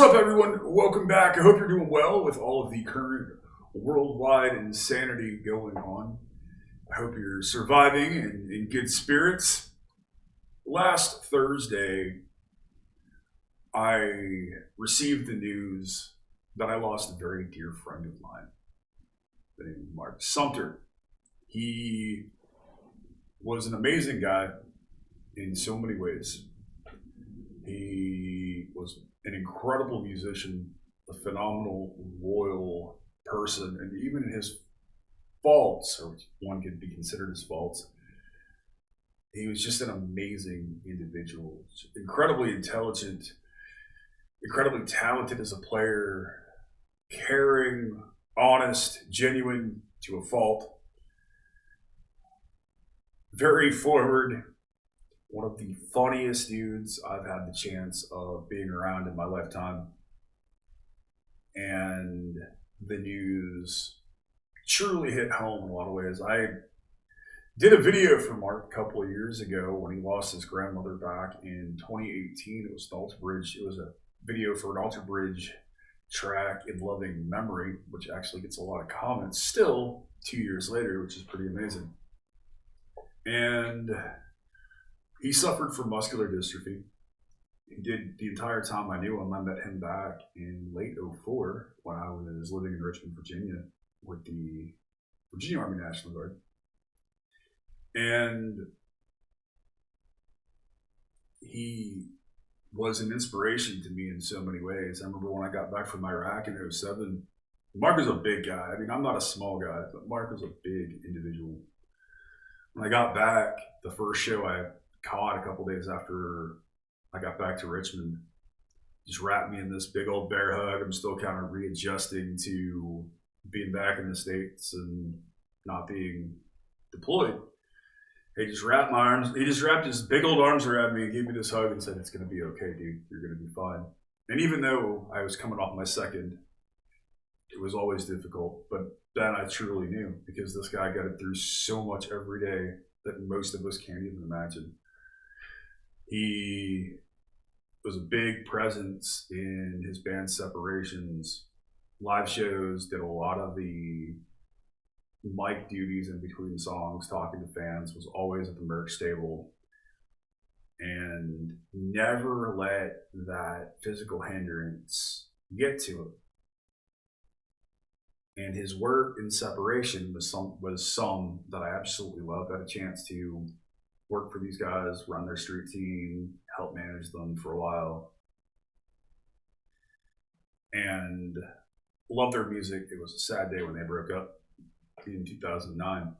up, everyone? Welcome back. I hope you're doing well with all of the current worldwide insanity going on. I hope you're surviving and in good spirits. Last Thursday, I received the news that I lost a very dear friend of mine, the name of Mark Sumpter. He was an amazing guy in so many ways. He was an incredible musician, a phenomenal, loyal person, and even in his faults, or one could be considered his faults, he was just an amazing individual, incredibly intelligent, incredibly talented as a player, caring, honest, genuine to a fault, very forward. One of the funniest dudes I've had the chance of being around in my lifetime. And the news truly hit home in a lot of ways. I did a video for Mark a couple of years ago when he lost his grandmother back in 2018. It was an Alter Bridge. It was a video for an Alter Bridge track in loving memory, which actually gets a lot of comments still 2 years later, which is pretty amazing. And he suffered from muscular dystrophy. He did the entire time I knew him. I met him back in late 2004 when I was living in Richmond, Virginia with the Virginia Army National Guard. And he was an inspiration to me in so many ways. I remember when I got back from Iraq in 2007, Mark was a big guy. I mean, I'm not a small guy, but Mark was a big individual. When I got back, the first show I caught a couple days after I got back to Richmond just wrapped me in this big old bear hug. I'm still kind of readjusting to being back in the States and not being deployed. He just wrapped his big old arms around me and gave me this hug and said, "It's going to be okay, dude. You're going to be fine." And even though I was coming off my second, it was always difficult. But then I truly knew, because this guy got it through so much every day that most of us can't even imagine. He was a big presence in his band separations, live shows, did a lot of the mic duties in between songs, talking to fans, was always at the merch table, and never let that physical hindrance get to him. And his work in separation was some that I absolutely loved. I had a chance to work for these guys, run their street team, help manage them for a while, and loved their music. It was a sad day when they broke up in 2009.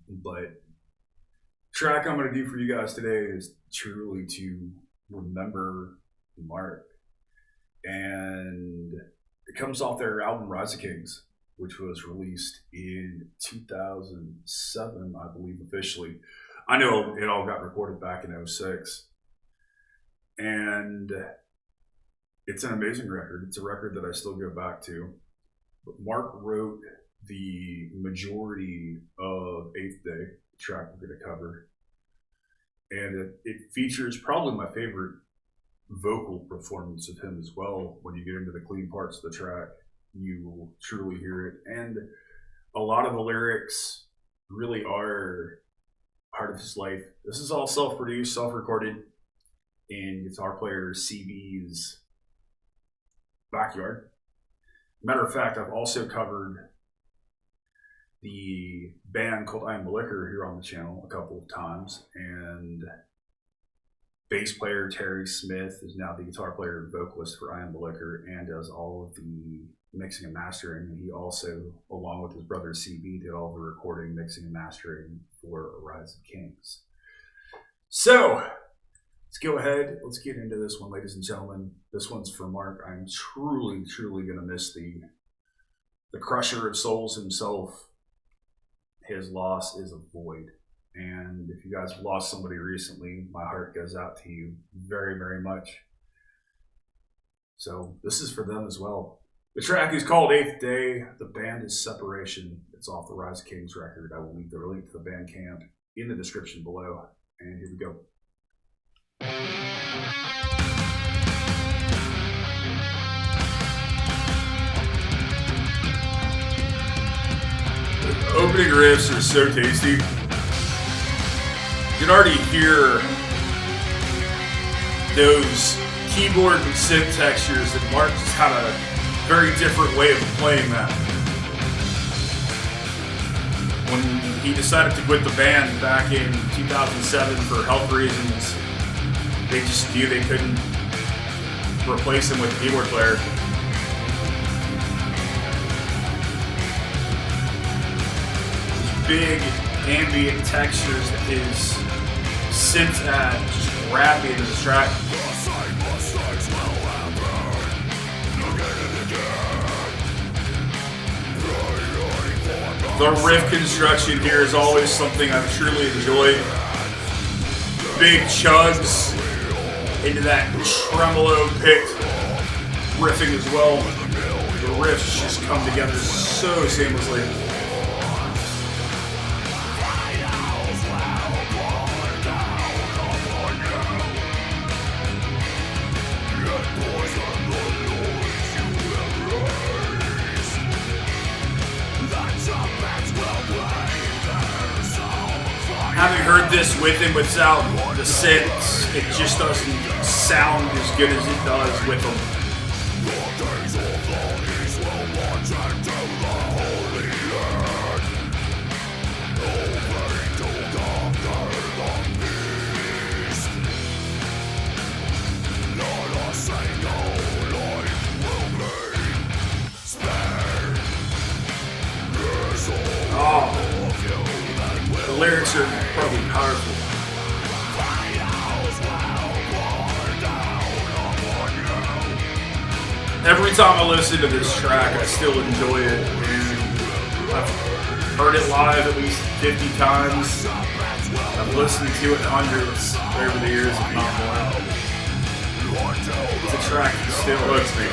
But the track I'm going to do for you guys today is truly to remember Mark. And it comes off their album Rise of Kings, which was released in 2007, I believe, officially. I know it all got recorded back in 2006. And it's an amazing record. It's a record that I still go back to. But Mark wrote the majority of Eighth Day, the track we're going to cover. And it features probably my favorite vocal performance of him as well. When you get into the clean parts of the track, you will truly hear it. And a lot of the lyrics really are part of his life. This is all self-produced, self-recorded in guitar player CB's backyard. Matter of fact, I've also covered the band called I Am the Liquor here on the channel a couple of times, and bass player Terry Smith is now the guitar player and vocalist for I Am the Liquor and does all of the mixing and mastering. And he also, along with his brother CB, did all the recording, mixing, and mastering for Rise of Kings. So let's go ahead. Let's get into this one, ladies and gentlemen. This one's for Mark. I'm truly, truly going to miss the crusher of souls himself. His loss is a void. And if you guys have lost somebody recently, my heart goes out to you very, very much. So this is for them as well. The track is called Eighth Day. The band is Separation. It's off the Rise of Kings record. I will leave the link to the Bandcamp in the description below. And here we go. opening riffs are so tasty. You can already hear those keyboard and synth textures, and Mark just had a very different way of playing that. When he decided to quit the band back in 2007 for health reasons, they just knew they couldn't replace him with a keyboard player. These big ambient textures that his synth add just grab me into this track. The riff construction here is always something I've truly enjoyed. Big chugs into that tremolo picked riffing as well. The riffs just come together so seamlessly. Having heard this with and without the synths, it just doesn't sound as good as it does with them. Oh. The lyrics are probably powerful. Every time I listen to this track, I still enjoy it. And I've heard it live at least 50 times. I've listened to it hundreds over the years, if not more. It's a track that still hooks me.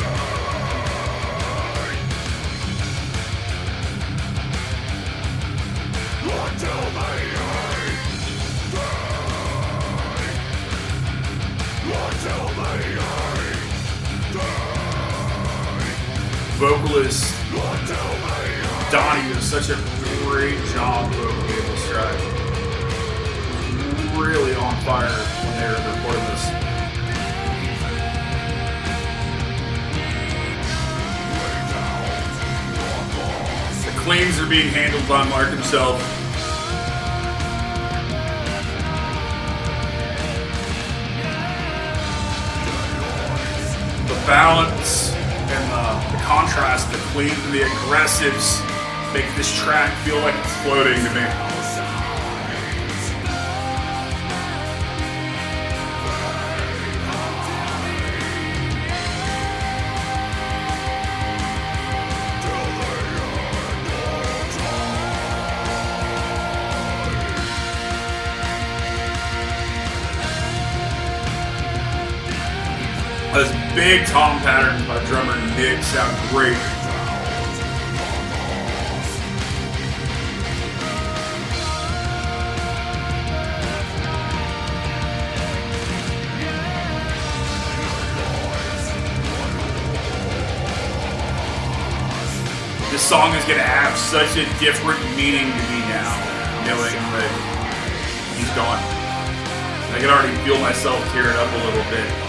Vocalist Donnie does such a great job vocally in this track. Really on fire when they were recording this. The cleans are being handled by Mark himself. The balance and the contrast, the clean and the aggressives make this track feel like it's floating to me. Those big tom patterns by drummer Nick sound great. This song is going to have such a different meaning to me now, knowing that he's gone. I can already feel myself tearing up a little bit.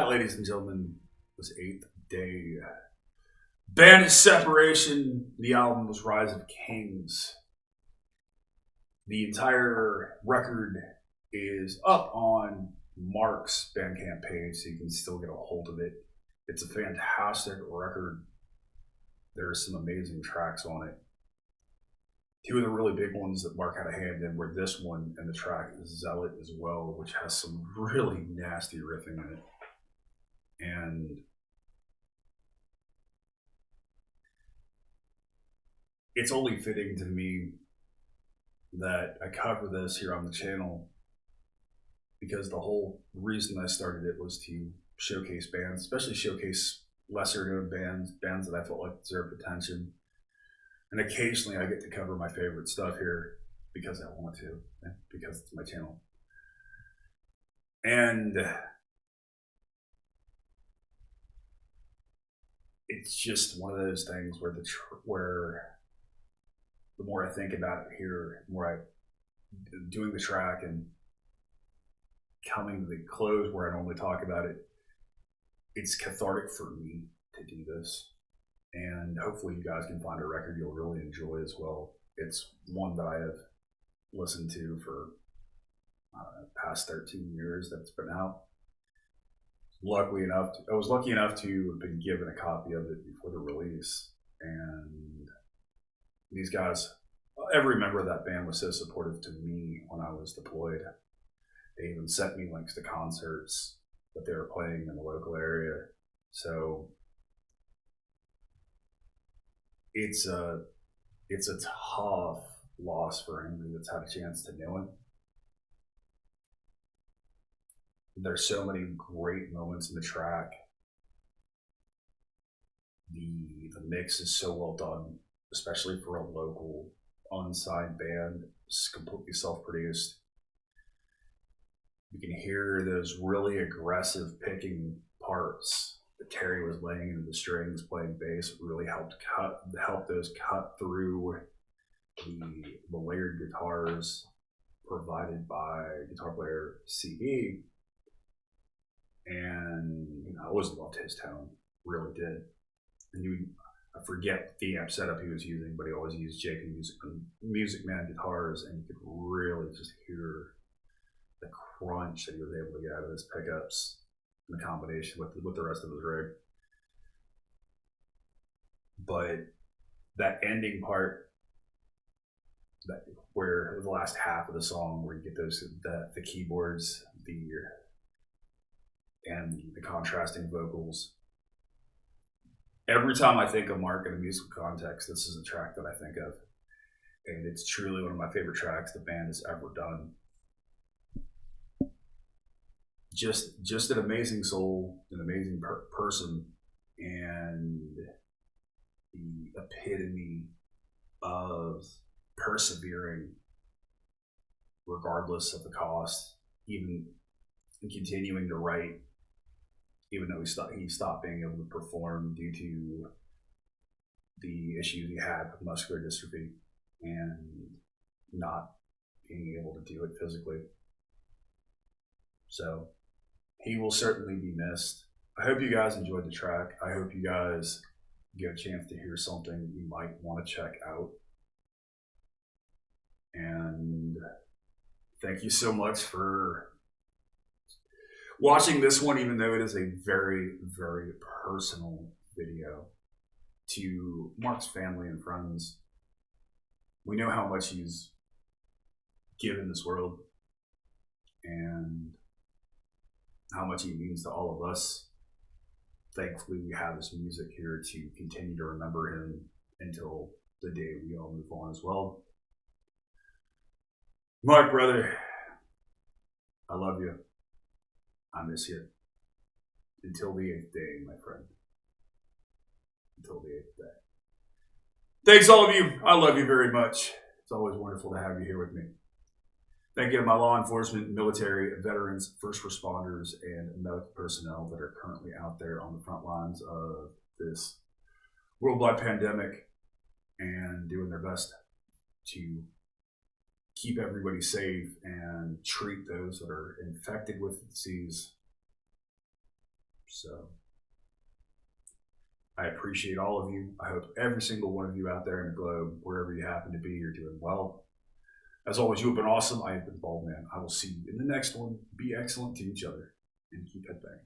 Ladies and gentlemen, was Eighth Day. Band separation. The album was Rise of Kings. The entire record is up on Mark's Bandcamp page, so you can still get a hold of it. It's a fantastic record. There are some amazing tracks on it. Two of the really big ones that Mark had a hand in were this one and the track Zealot as well, which has some really nasty riffing in it. And it's only fitting to me that I cover this here on the channel, because the whole reason I started it was to showcase bands, especially showcase lesser known bands that I felt like deserved attention. And occasionally I get to cover my favorite stuff here because I want to, because it's my channel. And it's just one of those things where the more I think about it here, the more I doing the track and coming to the close where I normally talk about it, it's cathartic for me to do this. And hopefully you guys can find a record you'll really enjoy as well. It's one that I have listened to for past 13 years that it's been out. I was lucky enough to have been given a copy of it before the release. And these guys, every member of that band was so supportive to me when I was deployed. They even sent me links to concerts that they were playing in the local area. So it's a tough loss for anybody that's had a chance to know him. There's so many great moments in the track. The mix is so well done, especially for a local unsigned band. It's completely self-produced. You can hear those really aggressive picking parts that Terry was laying into the strings, playing bass, really helped those cut through the layered guitars provided by guitar player CB. And I always loved his tone, really did. And I forget the amp setup he was using, but he always used JP Music Man guitars, and you could really just hear the crunch that he was able to get out of his pickups in the combination with the rest of his rig. But that ending part, where the last half of the song, where you get the keyboards, and the contrasting vocals. Every time I think of Mark in a musical context, this is a track that I think of. And it's truly one of my favorite tracks the band has ever done. Just an amazing soul, an amazing person, and the epitome of persevering regardless of the cost, even in continuing to write, even though he stopped being able to perform due to the issues he had with muscular dystrophy and not being able to do it physically. So he will certainly be missed. I hope you guys enjoyed the track. I hope you guys get a chance to hear something you might want to check out. And thank you so much for watching this one, even though it is a very, very personal video to Mark's family and friends. We know how much he's given this world and how much he means to all of us. Thankfully, we have his music here to continue to remember him until the day we all move on as well. Mark, brother, I love you. I miss you. Until the 8th day, my friend. Until the 8th day. Thanks, all of you. I love you very much. It's always wonderful to have you here with me. Thank you to my law enforcement, military, veterans, first responders, and medical personnel that are currently out there on the front lines of this worldwide pandemic and doing their best to keep everybody safe and treat those that are infected with the disease. So I appreciate all of you. I hope every single one of you out there in the globe, wherever you happen to be, you're doing well. As always, you have been awesome. I have been Baldman. I will see you in the next one. Be excellent to each other and keep head bang.